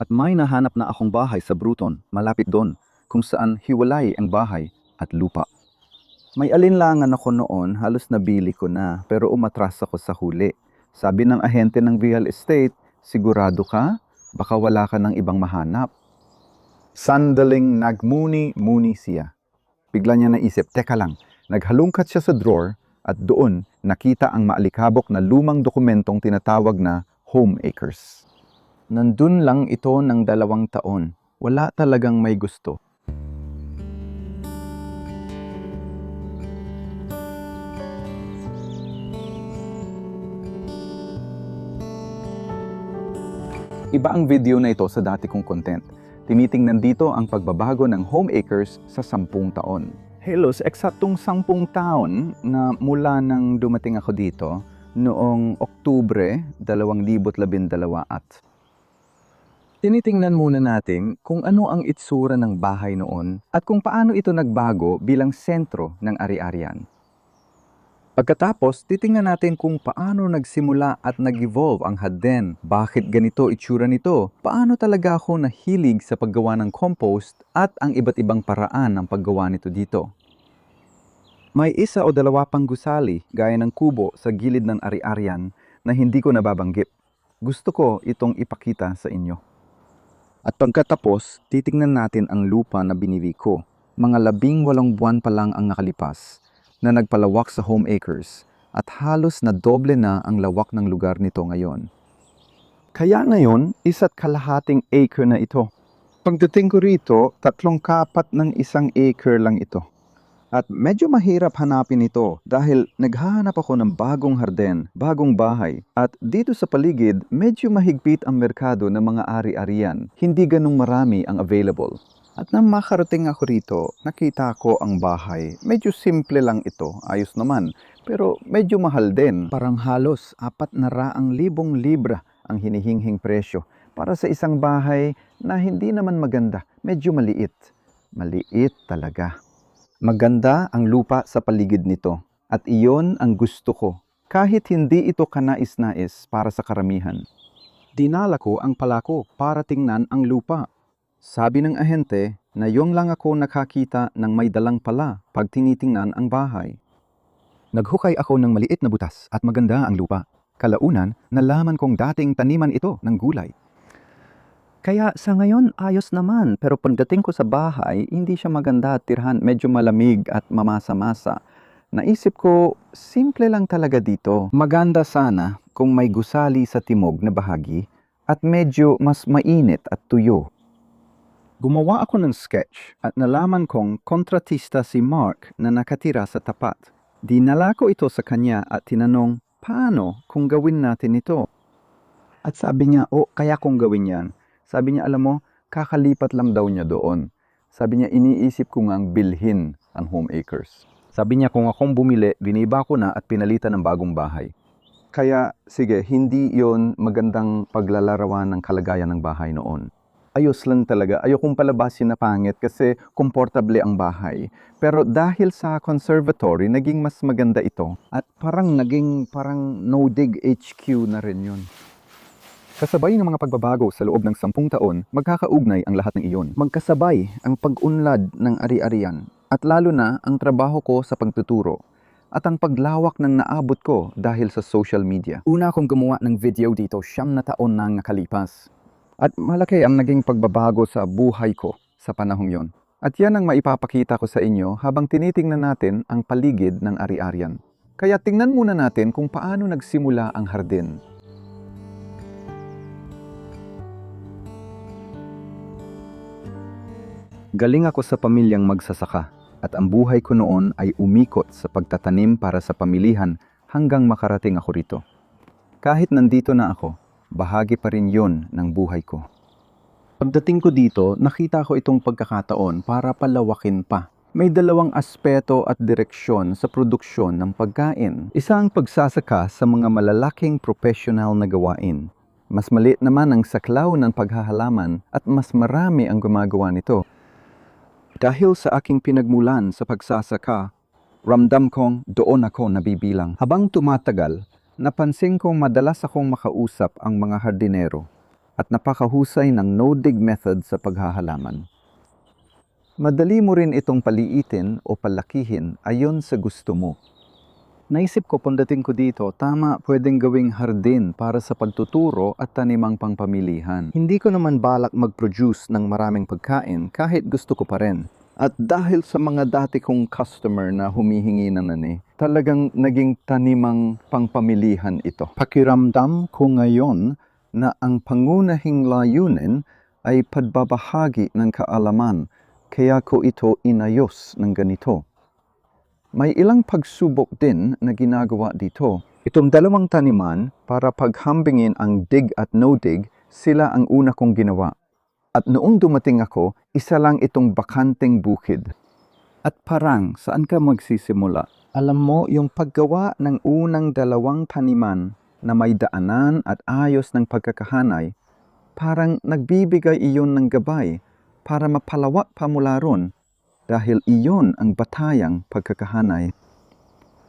At may nahanap na akong bahay sa Bruton, malapit doon, kung saan hiwalay ang bahay at lupa. May alinlangan ako noon, halos nabili ko na, pero umatras ako sa huli. Sabi ng ahente ng real estate, sigurado ka? Baka wala ka ng ibang mahanap. Sandaling nagmuni-muni siya. Bigla niya naisip, teka lang, naghalungkat siya sa drawer at doon nakita ang maalikabok na lumang dokumentong tinatawag na home acres. Nandun lang ito ng 2 taon. Wala talagang may gusto. Iba ang video na ito sa dati kong content. Tinitingnan dito ang pagbabago ng home acres sa 10 taon. Halos eksaktong 10 taon na mula nang dumating ako dito noong Oktubre 2012 at tinitingnan muna natin kung ano ang itsura ng bahay noon at kung paano ito nagbago bilang sentro ng ari-arian. Pagkatapos, titingnan natin kung paano nagsimula at nag-evolve ang hagdan. Bakit ganito itsura nito? Paano talaga ako nahilig sa paggawa ng compost at ang iba't ibang paraan ng paggawa nito dito? May 1 o 2 pang gusali gaya ng kubo sa gilid ng ari-arian na hindi ko nababanggit. Gusto ko itong ipakita sa inyo. At pagkatapos, titingnan natin ang lupa na binili ko. Mga 18 buwan pa lang ang nakalipas na nagpalawak sa home acres at halos na doble na ang lawak ng lugar nito ngayon. Kaya ngayon, 1.5 acre na ito. Pagdating ko rito, 3/4 ng 1 acre lang ito. At medyo mahirap hanapin ito dahil naghahanap ako ng bagong harden, bagong bahay. At dito sa paligid, medyo mahigpit ang merkado ng mga ari-arian. Hindi ganong marami ang available. At nang makarating ako rito, nakita ko ang bahay. Medyo simple lang ito, ayos naman. Pero medyo mahal din. Parang halos 400,000 libra ang hinihinghing presyo para sa isang bahay na hindi naman maganda. Medyo maliit. Maliit talaga. Maganda ang lupa sa paligid nito at iyon ang gusto ko. Kahit hindi ito kanais-nais para sa karamihan. Dinala ko ang palako para tingnan ang lupa. Sabi ng ahente na yung lang ako nakakita ng may dalang pala pag tinitingnan ang bahay. Naghukay ako ng maliit na butas at maganda ang lupa. Kalaunan, nalaman kong dating taniman ito ng gulay. Kaya sa ngayon ayos naman, pero pagdating ko sa bahay, hindi siya maganda at tirhan, medyo malamig at mamasa-masa. Naisip ko, simple lang talaga dito. Maganda sana kung may gusali sa timog na bahagi at medyo mas mainit at tuyo. Gumawa ako ng sketch at nalaman kong kontratista si Mark na nakatira sa tapat. Dinala ko ito sa kanya at tinanong, paano kung gawin natin ito? At sabi niya, kaya kong gawin yan. Sabi niya, alam mo, kakalipat lang daw niya doon. Sabi niya, iniisip ko ngang bilhin ang home acres. Sabi niya, kung akong bumili, biniba ko na at pinalitan ng bagong bahay. Kaya, sige, hindi yon magandang paglalarawan ng kalagayan ng bahay noon. Ayos lang talaga. Ayokong palabasin na pangit kasi komportable ang bahay. Pero dahil sa conservatory, naging mas maganda ito. At naging parang no-dig HQ na rin yun. Kasabay ng mga pagbabago sa loob ng 10 taon, magkakaugnay ang lahat ng iyon. Magkasabay ang pag-unlad ng ari-arian at lalo na ang trabaho ko sa pagtuturo at ang paglawak ng naabot ko dahil sa social media. Una akong gumawa ng video dito 9 taon nang nakalipas. At malaki ang naging pagbabago sa buhay ko sa panahong yon. At yan ang maipapakita ko sa inyo habang tinitingnan natin ang paligid ng ari-arian. Kaya tingnan muna natin kung paano nagsimula ang hardin. Galing ako sa pamilyang magsasaka at ang buhay ko noon ay umikot sa pagtatanim para sa pamilihan hanggang makarating ako rito. Kahit nandito na ako, bahagi pa rin yon ng buhay ko. Pagdating ko dito, nakita ko itong pagkakataon para palawakin pa. May 2 aspeto at direksyon sa produksyon ng pagkain. Isa ang pagsasaka sa mga malalaking professional na gawain. Mas maliit naman ang saklaw ng paghahalaman at mas marami ang gumagawa nito. Dahil sa aking pinagmulan sa pagsasaka, ramdam kong doon ako nabibilang. Habang tumatagal, napansin kong madalas akong makausap ang mga hardinero at napakahusay ng no-dig method sa paghahalaman. Madali mo rin itong paliitin o palakihin ayon sa gusto mo. Naisip ko pagdating ko dito, tama, pwedeng gawing hardin para sa pagtuturo at tanimang pangpamilihan. Hindi ko naman balak mag-produce ng maraming pagkain kahit gusto ko pa rin. At dahil sa mga dati kong customer na humihingi ng nani, talagang naging tanimang pangpamilihan ito. Pakiramdam ko ngayon na ang pangunahing layunin ay pagbabahagi ng kaalaman, kaya ko ito inayos ng ganito. May ilang pagsubok din na ginagawa dito. Itong dalawang taniman, para paghambingin ang dig at no-dig, sila ang una kong ginawa. At noong dumating ako, isa lang itong bakanteng bukid. At parang, saan ka magsisimula? Alam mo, yung paggawa ng unang dalawang taniman na may daanan at ayos ng pagkakahanay, parang nagbibigay iyon ng gabay para mapalawak pa mula ron dahil iyon ang batayang pagkakahanay.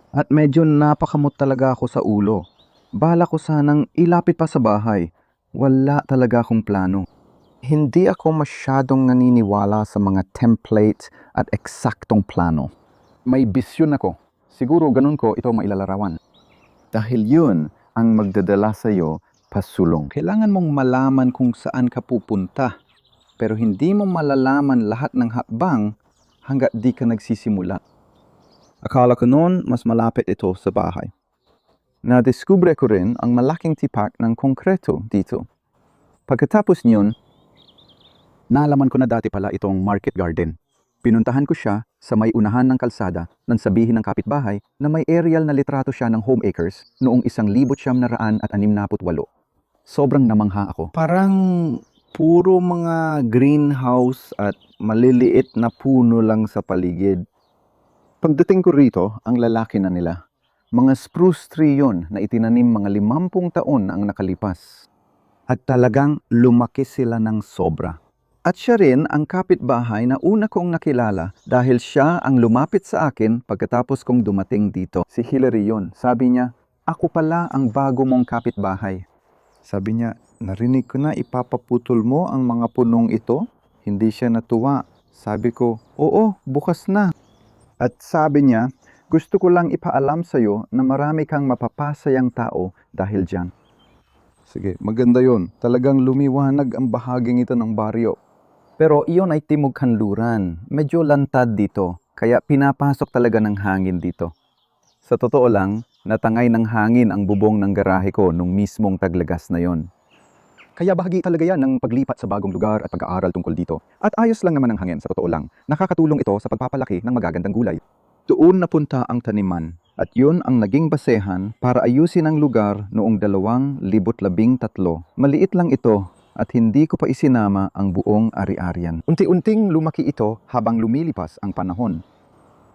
At medyo napakamot talaga ako sa ulo. Bala ko sanang ilapit pa sa bahay. Wala talaga akong plano. Hindi ako masyadong naniniwala sa mga template at eksaktong plano. May bisyon ako. Siguro ganun ko ito mailalarawan. Dahil yun ang magdadala sa iyo pasulong. Kailangan mong malaman kung saan ka pupunta. Pero hindi mo malalaman lahat ng hakbang hanggat di ka nagsisimula. Akala ko noon mas malapit ito sa bahay. Nadiskubre ko rin ang malaking tipak ng konkreto dito. Pagkatapos niyon, nalaman ko na dati pala itong market garden. Pinuntahan ko siya sa may unahan ng kalsada nang sabihin ng kapitbahay na may aerial na litrato siya ng home acres noong 1968. Sobrang namangha ako. Parang puro mga greenhouse at maliliit na puno lang sa paligid. Pagdating ko rito, ang lalaki na nila. Mga spruce tree yun na itinanim mga 50 taon ang nakalipas. At talagang lumaki sila ng sobra. At siya rin ang kapitbahay na una kong nakilala dahil siya ang lumapit sa akin pagkatapos kong dumating dito. Si Hillary yun. Sabi niya, ako pala ang bago mong kapitbahay. Sabi niya, narinig ko na ipapaputol mo ang mga punong ito. Hindi siya natuwa. Sabi ko, oo, bukas na. At sabi niya, gusto ko lang ipaalam sa'yo na marami kang mapapasayang tao dahil dyan. Sige, maganda yon. Talagang lumiwanag ang bahaging ito ng baryo. Pero iyon ay timog kanluran. Medyo lantad dito, kaya pinapasok talaga ng hangin dito. Sa totoo lang, natangay ng hangin ang bubong ng garahe ko nung mismong taglagas na yon. Kaya bahagi talaga yan ng paglipat sa bagong lugar at pag-aaral tungkol dito. At ayos lang naman ang hangin, sa totoo lang. Nakakatulong ito sa pagpapalaki ng magagandang gulay. Doon napunta ang taniman at yun ang naging basehan para ayusin ang lugar noong 2013. Maliit lang ito at hindi ko pa isinama ang buong ari-arian. Unti-unting lumaki ito habang lumilipas ang panahon.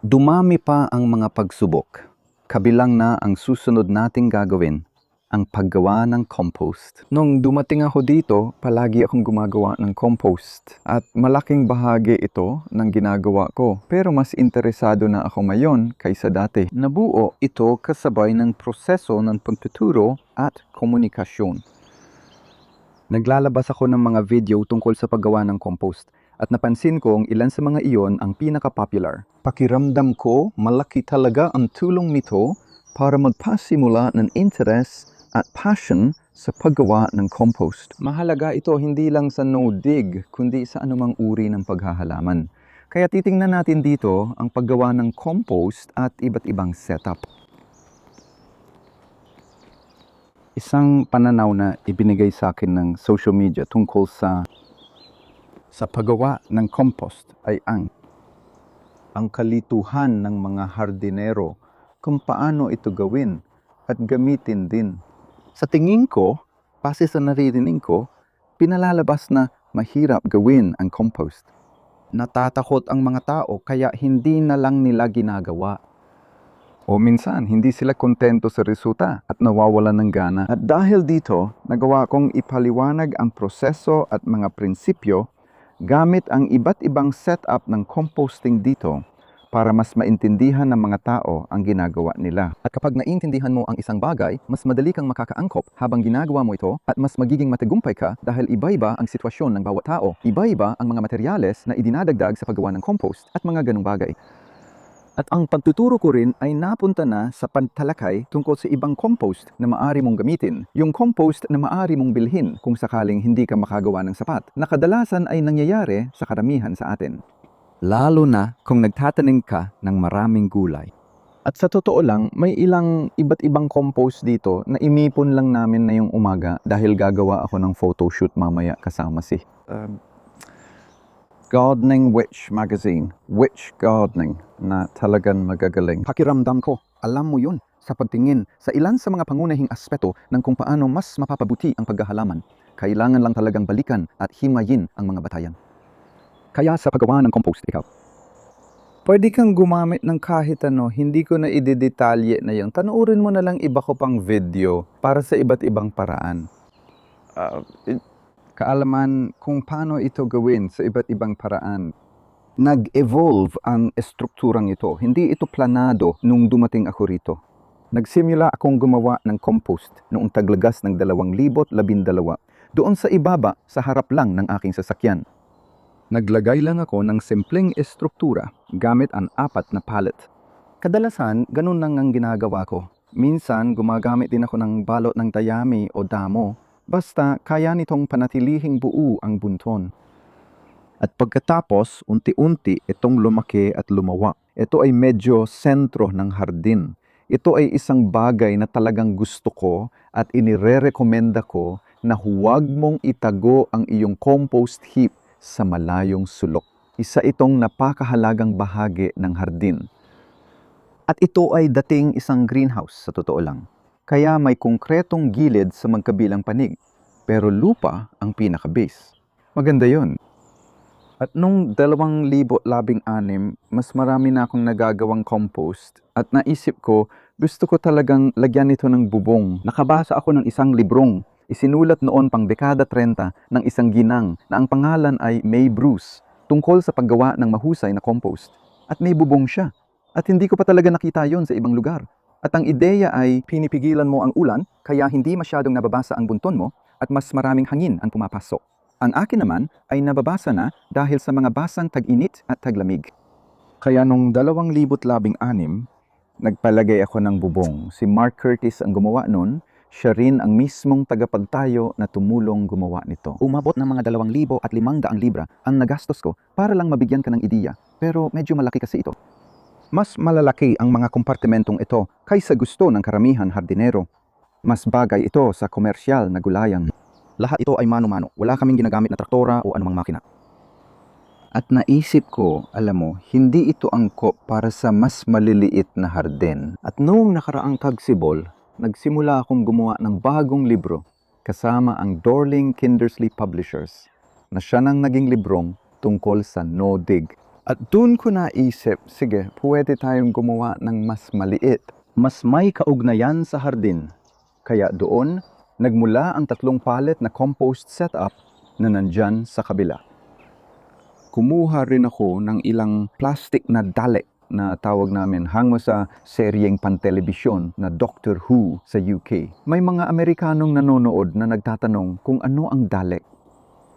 Dumami pa ang mga pagsubok. Kabilang na ang susunod nating gagawin, ang paggawa ng compost. Nung dumating ako dito, palagi akong gumagawa ng compost. At malaking bahagi ito ng ginagawa ko. Pero mas interesado na ako ngayon kaysa dati. Nabuo ito kasabay ng proseso ng pagtuturo at komunikasyon. Naglalabas ako ng mga video tungkol sa paggawa ng compost. At napansin ko ang ilan sa mga iyon ang pinaka-popular. Pakiramdam ko, malaki talaga ang tulong nito para magpasimula ng interes at passion sa paggawa ng compost. Mahalaga ito hindi lang sa no-dig, kundi sa anumang uri ng paghahalaman. Kaya titingnan natin dito ang paggawa ng compost at iba't ibang setup. Isang pananaw na ibinigay sa akin ng social media tungkol sa paggawa ng compost ay ang kalituhan ng mga hardinero kung paano ito gawin at gamitin din. Sa tingin ko, base sa naririnig ko, pinalalabas na mahirap gawin ang compost. Natatakot ang mga tao kaya hindi na lang nila ginagawa. O minsan, hindi sila kontento sa resulta at nawawalan ng gana. At dahil dito, nagawa kong ipaliwanag ang proseso at mga prinsipyo gamit ang iba't ibang setup ng composting dito para mas maintindihan ng mga tao ang ginagawa nila. At kapag naintindihan mo ang isang bagay, mas madali kang makakaangkop habang ginagawa mo ito at mas magiging matagumpay ka dahil iba-iba ang sitwasyon ng bawat tao. Iba-iba ang mga materyales na idinadagdag sa paggawa ng compost at mga ganong bagay. At ang pagtuturo ko rin ay napunta na sa pagtalakay tungkol sa ibang compost na maaari mong gamitin. Yung compost na maaari mong bilhin kung sakaling hindi ka makagawa ng sapat, na kadalasan ay nangyayari sa karamihan sa atin. Lalo na kung nagtatanim ka ng maraming gulay. At sa totoo lang, may ilang iba't ibang compost dito na imipon lang namin na yung umaga dahil gagawa ako ng photoshoot mamaya kasama si Gardening Witch Magazine. Witch Gardening na talagang magagaling. Pakiramdam ko, alam mo yun, sa pagtingin sa ilan sa mga pangunahing aspeto ng kung paano mas mapapabuti ang paghahalaman. Kailangan lang talagang balikan at himayin ang mga batayan. Kaya sa paggawa ng compost, ikaw, pwede kang gumamit ng kahit ano, hindi ko na idedetalye na yun. Panoorin mo na lang iba ko pang video para sa iba't ibang paraan. Kaalaman kung paano ito gawin sa iba't ibang paraan. Nag-evolve ang estrukturang ito. Hindi ito planado nung dumating ako rito. Nagsimula akong gumawa ng compost noong taglagas ng 2012. Doon sa ibaba, sa harap lang ng aking sasakyan. Naglagay lang ako ng simpleng estruktura gamit ang 4 na pallet. Kadalasan, ganun lang ang ginagawa ko. Minsan, gumagamit din ako ng balot ng dayami o damo. Basta kaya nitong panatilihing buo ang bunton. At pagkatapos, unti-unti itong lumaki at lumawa. Ito ay medyo sentro ng hardin. Ito ay isang bagay na talagang gusto ko at inirerekomenda ko na huwag mong itago ang iyong compost heap sa malayong sulok. Isa itong napakahalagang bahagi ng hardin. At ito ay dating isang greenhouse sa totoo lang. Kaya may konkretong gilid sa magkabilang panig. Pero lupa ang pinaka-base. Maganda yon. At nung 2016, mas marami na akong nagagawang compost. At naisip ko, gusto ko talagang lagyan ito ng bubong. Nakabasa ako ng isang librong. Isinulat noon pang dekada 30 ng isang ginang na ang pangalan ay May Bruce. Tungkol sa paggawa ng mahusay na compost. At may bubong siya. At hindi ko pa talaga nakita yon sa ibang lugar. At ang ideya ay pinipigilan mo ang ulan kaya hindi masyadong nababasa ang bunton mo at mas maraming hangin ang pumapasok. Ang akin naman ay nababasa na dahil sa mga basang tag-init at taglamig. Kaya nung 2016, nagpalagay ako ng bubong. Si Mark Curtis ang gumawa nun. Siya rin ang mismong tagapagtayo na tumulong gumawa nito. Umabot ng mga 2,500 libra ang nagastos ko para lang mabigyan ka ng ideya. Pero medyo malaki kasi ito. Mas malalaki ang mga kompartimentong ito kaysa gusto ng karamihan hardinero. Mas bagay ito sa komersyal na gulayan. Lahat ito ay mano-mano. Wala kaming ginagamit na traktora o anumang makina. At naisip ko, alam mo, hindi ito angkop para sa mas maliliit na hardin. At noong nakaraang tagsibol, nagsimula akong gumawa ng bagong libro kasama ang Dorling Kindersley Publishers na siya nang naging librong tungkol sa no-dig. At doon ko naisip, sige, pwede tayong gumawa ng mas maliit, mas may kaugnayan sa hardin. Kaya doon, nagmula ang 3 pallet na compost setup na nandyan sa kabila. Kumuha rin ako ng ilang plastic na dalek na tawag namin hango sa seryeng pantelebisyon na Doctor Who sa UK. May mga Amerikanong nanonood na nagtatanong kung ano ang dalek.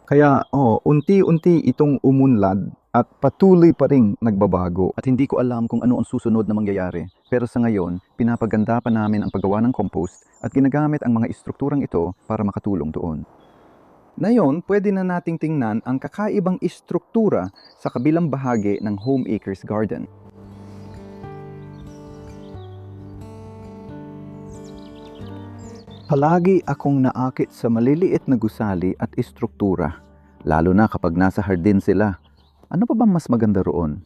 Kaya, unti-unti itong umunlad at patuloy pa ring nagbabago. At hindi ko alam kung ano ang susunod na mangyayari. Pero sa ngayon, pinapaganda pa namin ang paggawa ng compost at ginagamit ang mga istrukturang ito para makatulong doon. Ngayon, pwede na nating tingnan ang kakaibang istruktura sa kabilang bahagi ng Homeacres Garden. Palagi akong naakit sa maliliit na gusali at istruktura, lalo na kapag nasa hardin sila. Ano pa bang mas maganda roon?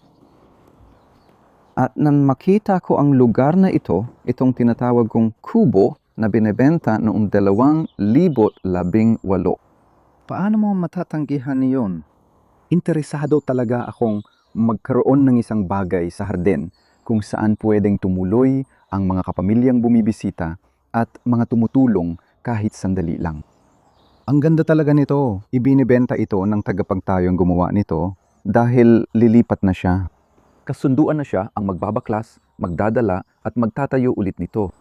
At nang makita ko ang lugar na ito, itong tinatawag kong kubo na binebenta noong 2018. Paano mo matatanggihan niyon? Interesado talaga akong magkaroon ng isang bagay sa hardin kung saan pwedeng tumuloy ang mga kapamilyang bumibisita at mga tumutulong kahit sandali lang. Ang ganda talaga nito. Ibinibenta ito ng tagapagtayong gumawa nito dahil lilipat na siya. Kasunduan na siya ang magbabaklas, magdadala at magtatayo ulit nito.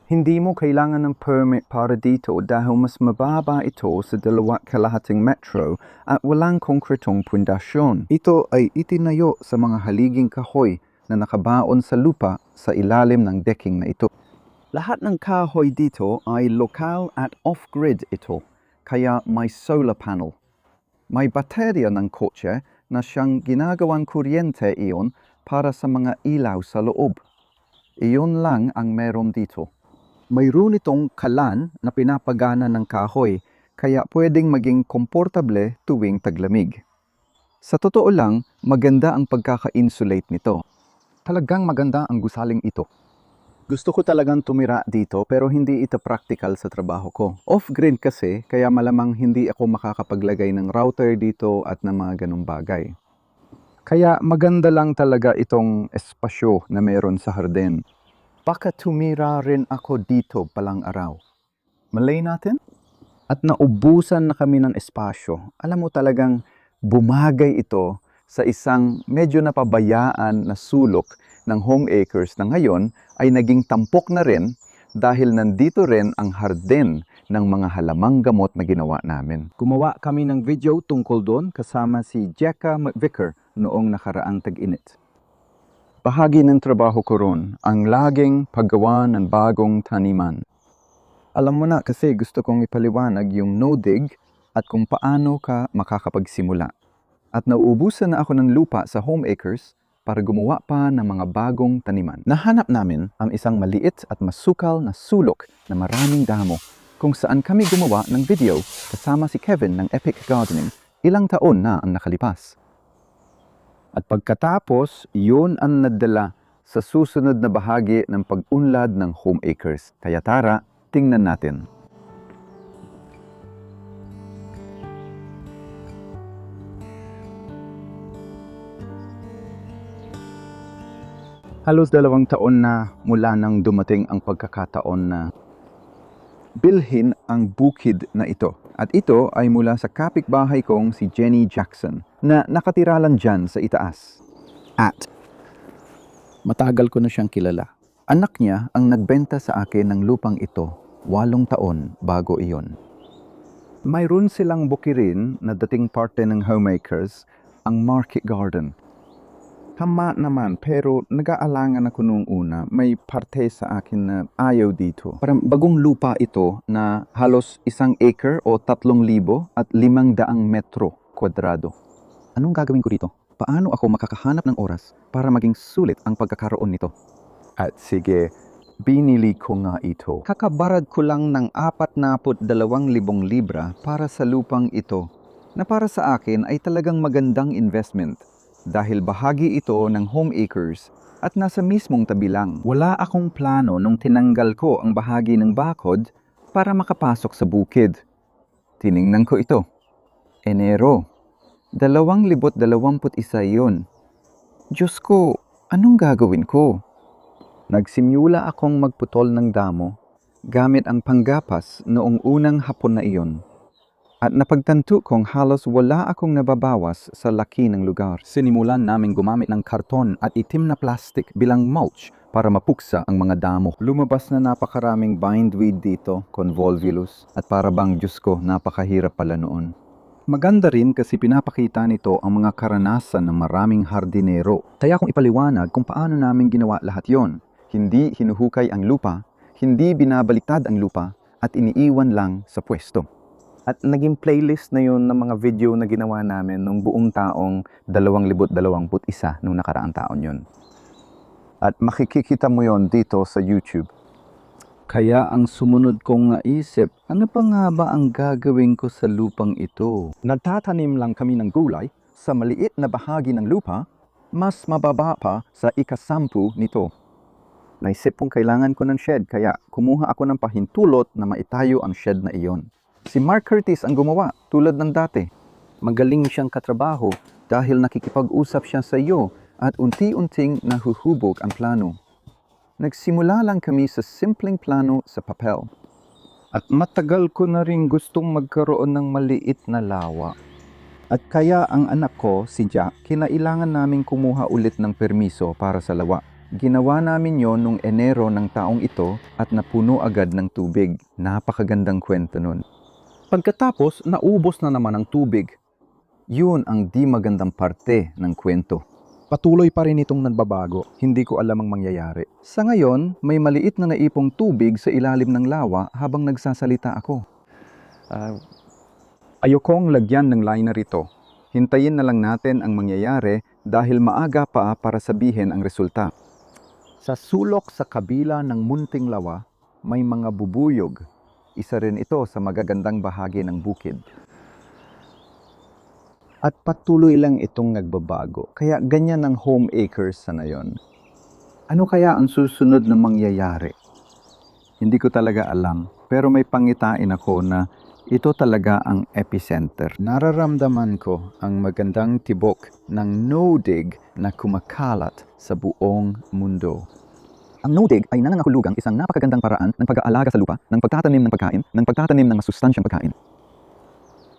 Hindi mo kailangan ng permit para dito dahil mas mababa ito sa 2.5 metro at walang konkretong pundasyon. Ito ay itinayo sa mga haliging kahoy na nakabaon sa lupa sa ilalim ng decking na ito. Lahat ng kahoy dito ay lokal at off-grid ito, kaya may solar panel. May baterya ng kotse na siyang ginagawang kuryente iyon para sa mga ilaw sa loob. Iyon lang ang meron dito. Mayroon itong kalan na pinapagana ng kahoy, kaya pwedeng maging komportable tuwing taglamig. Sa totoo lang, maganda ang pagkaka-insulate nito. Talagang maganda ang gusaling ito. Gusto ko talagang tumira dito pero hindi ito practical sa trabaho ko. Off-grid kasi, kaya malamang hindi ako makakapaglagay ng router dito at ng mga ganong bagay. Kaya maganda lang talaga itong espasyo na meron sa hardin. Baka tumira rin ako dito palang araw. Malay natin? At naubusan na kami ng espasyo. Alam mo talagang bumagay ito sa isang medyo napabayaan na sulok ng Home Acres na ngayon ay naging tampok na rin dahil nandito rin ang hardin ng mga halamang gamot na ginawa namin. Gumawa kami ng video tungkol doon kasama si Jekka McVicker noong nakaraang tag-init. Bahagi ng trabaho ko ron ang laging paggawa ng bagong taniman. Alam mo na kasi gusto kong ipaliwanag yung no-dig at kung paano ka makakapagsimula. At nauubusan na ako ng lupa sa Home Acres para gumawa pa ng mga bagong taniman. Nahanap namin ang isang maliit at masukal na sulok na maraming damo kung saan kami gumawa ng video kasama si Kevin ng Epic Gardening ilang taon na ang nakalipas. At pagkatapos, yun ang nadala sa susunod na bahagi ng pag-unlad ng Home Acres. Kaya tara, tingnan natin. Halos 2 taon na mula nang dumating ang pagkakataon na bilhin ang bukid na ito. At ito ay mula sa kapitbahay kong si Jenny Jackson na nakatira lang dyan sa itaas. At matagal ko na siyang kilala. Anak niya ang nagbenta sa akin ng lupang ito 8 taon bago iyon. Mayroon silang bukirin na dating parte ng Home Acres, ang Market Garden. Tama naman, pero nag-aalangan ako noong una. May parte sa akin na ayaw dito. Parang bagong lupa ito na halos 1 acre o 3,000 at 500 metro kwadrado. Anong gagawin ko dito? Paano ako makakahanap ng oras para maging sulit ang pagkakaroon nito? At sige, binili ko nga ito. Kakabarad ko lang ng 42,000 libra para sa lupang ito, na para sa akin ay talagang magandang investment. Dahil bahagi ito ng Home Acres at nasa mismong tabi lang. Wala akong plano nung tinanggal ko ang bahagi ng bakod para makapasok sa bukid. Tiningnan ko ito. Enero. 2021 yun. Diyos ko, anong gagawin ko? Nagsimula akong magputol ng damo gamit ang panggapas noong unang hapon na iyon. At napagtanto kong halos wala akong nababawas sa laki ng lugar. Sinimulan namin gumamit ng karton at itim na plastic bilang mulch para mapuksa ang mga damo. Lumabas na napakaraming bindweed dito, convolvulus, at para bang Diyos ko, napakahirap pala noon. Maganda rin kasi pinapakita nito ang mga karanasan ng maraming hardinero. Kaya kung ipaliwanag kung paano namin ginawa lahat yon. Hindi hinuhukay ang lupa, hindi binabaliktad ang lupa, at iniiwan lang sa pwesto. At naging playlist na yun ng mga video na ginawa namin nung buong taong 2021 nung nakaraang taon yun. At makikita mo yon dito sa YouTube. Kaya ang sumunod kong naisip, ano pa nga ba ang gagawin ko sa lupang ito? Nagtatanim lang kami ng gulay sa maliit na bahagi ng lupa, mas mababa pa sa ika-10 nito. Naisip kong kailangan ko ng shed, kaya kumuha ako ng pahintulot na maitayo ang shed na iyon. Si Mark Curtis ang gumawa, tulad ng dati. Magaling siyang katrabaho dahil nakikipag-usap siya sa iyo at unti-unting nahuhubog ang plano. Nagsimula lang kami sa simpleng plano sa papel. At matagal ko na rin gustong magkaroon ng maliit na lawa. At kaya ang anak ko, si Jack, kinailangan naming kumuha ulit ng permiso para sa lawa. Ginawa namin yon noong Enero ng taong ito at napuno agad ng tubig. Napakagandang kwento nun. Pagkatapos, naubos na naman ang tubig. Yun ang di magandang parte ng kwento. Patuloy pa rin itong nagbabago. Hindi ko alam ang mangyayari. Sa ngayon, may maliit na naipong tubig sa ilalim ng lawa habang nagsasalita ako. Ayokong lagyan ng liner ito. Hintayin na lang natin ang mangyayari dahil maaga pa para sabihin ang resulta. Sa sulok sa kabila ng munting lawa, may mga bubuyog. Isa rin ito sa magagandang bahagi ng bukid. At patuloy lang itong nagbabago. Kaya ganyan ang home acres sa ngayon. Ano kaya ang susunod na mangyayari? Hindi ko talaga alam. Pero may pangitain ako na ito talaga ang epicenter. Nararamdaman ko ang magandang tibok ng no-dig na kumakalat sa buong mundo. Ang no-dig ay nangangahulugang isang napakagandang paraan ng pag-aalaga sa lupa, ng pagtatanim ng pagkain, ng pagtatanim ng masustansyang pagkain.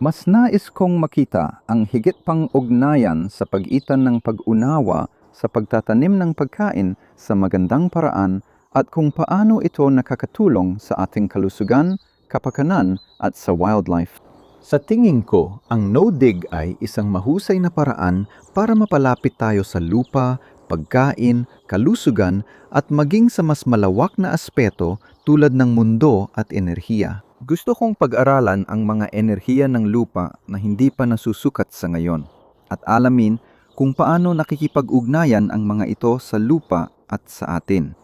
Mas nais kong makita ang higit pang ugnayan sa pagitan ng pag-unawa sa pagtatanim ng pagkain sa magandang paraan at kung paano ito nakakatulong sa ating kalusugan, kapakanan at sa wildlife. Sa tingin ko, ang no-dig ay isang mahusay na paraan para mapalapit tayo sa lupa, pagkain, kalusugan at maging sa mas malawak na aspeto tulad ng mundo at enerhiya. Gusto kong pag-aralan ang mga enerhiya ng lupa na hindi pa nasusukat sa ngayon at alamin kung paano nakikipag-ugnayan ang mga ito sa lupa at sa atin.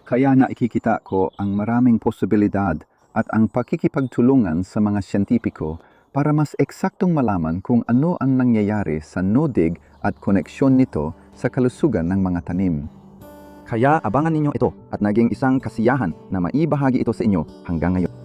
Kaya nakikita ko ang maraming posibilidad at ang pakikipagtulungan sa mga siyentipiko para mas eksaktong malaman kung ano ang nangyayari sa no-dig at koneksyon nito sa kalusugan ng mga tanim. Kaya abangan ninyo ito at naging isang kasiyahan na maibahagi ito sa inyo hanggang ngayon.